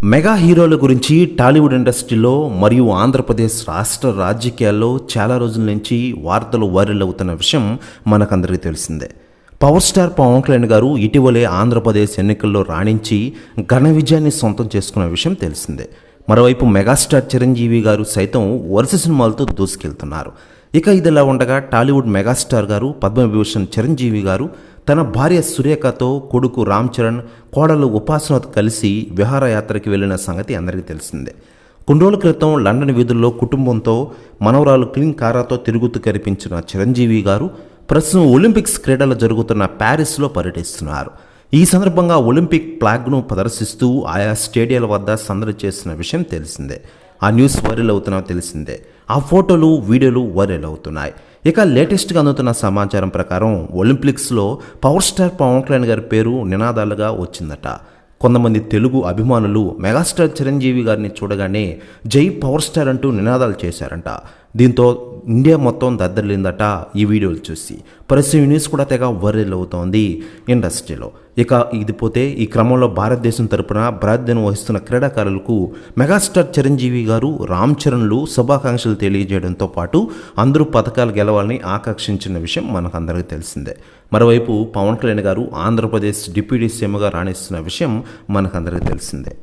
Mega హీరోల గురించి టాలీవుడ్ ఇండస్ట్రీలో మరియు ఆంధ్రప్రదేశ్ రాష్ట్ర రాజకీయాల్లో చాలా రోజుల నుంచి వార్తలు వైరల్ అవుతున్న విషయం మనకందరికీ తెలిసిందే. పవర్ స్టార్ పవన్ కళ్యాణ్ గారు ఇటీవలే ఆంధ్రప్రదేశ్ ఎన్నికల్లో రాణించి ఘన విజయాన్ని సొంతం చేసుకున్న విషయం తెలిసిందే. మరోవైపు మెగాస్టార్ చిరంజీవి గారు సైతం వరుస సినిమాలతో దూసుకెళ్తున్నారు. ఇక ఇదిలా ఉండగా టాలీవుడ్ మెగాస్టార్ గారు పద్మవిభూషణ్ చిరంజీవి గారు తన భార్య సురేఖతో, కొడుకు రామ్ చరణ్, కోడలు ఉపాసనతో కలిసి విహారయాత్రకి వెళ్లిన సంగతి అందరికీ తెలిసిందే. కొన్ని రోజుల క్రితం లండన్ వీధుల్లో కుటుంబంతో మనవరాలు క్లీన్ కారాతో తిరుగుతూ కనిపించిన చిరంజీవి గారు ప్రస్తుతం ఒలింపిక్స్ క్రీడలు జరుగుతున్న ప్యారిస్లో పర్యటిస్తున్నారు. ఈ సందర్భంగా ఒలింపిక్ ఫ్లాగ్ను ప్రదర్శిస్తూ ఆయా స్టేడియాల వద్ద సందడి చేసిన విషయం తెలిసిందే. ఆ న్యూస్ వైరల్ అవుతున్నా తెలిసిందే. ఆ ఫోటోలు, వీడియోలు వైరల్ అవుతున్నాయి. ఇక లేటెస్ట్గా అందుతున్న సమాచారం ప్రకారం ఒలింపిక్స్లో పవర్ స్టార్ పవన్ కళ్యాణ్ గారి పేరు నినాదాలుగా వచ్చిందట. కొంతమంది తెలుగు అభిమానులు మెగాస్టార్ చిరంజీవి గారిని చూడగానే జై పవర్ స్టార్ అంటూ నినాదాలు చేశారంట. దీంతో ఇండియా మొత్తం దద్దరిల్లిందట ఈ వీడియోలు చూసి. ప్రస్తుతం ఈ న్యూస్ కూడా తెగ వైరల్ అవుతోంది ఇండస్ట్రీలో. ఇక ఇది పోతే ఈ క్రమంలో భారతదేశం తరపున ప్రాతినిధ్యం వహిస్తున్న క్రీడాకారులకు మెగాస్టార్ చిరంజీవి గారు, రామ్ చరణ్లు శుభాకాంక్షలు తెలియజేయడంతో పాటు అందరూ పథకాలు గెలవాలని ఆకాంక్షించిన విషయం మనకందరికీ తెలిసిందే. మరోవైపు పవన్ కళ్యాణ్ గారు ఆంధ్రప్రదేశ్ డిప్యూటీ సీఎంగా రాణిస్తున్న విషయం మనకందరికీ తెలిసిందే.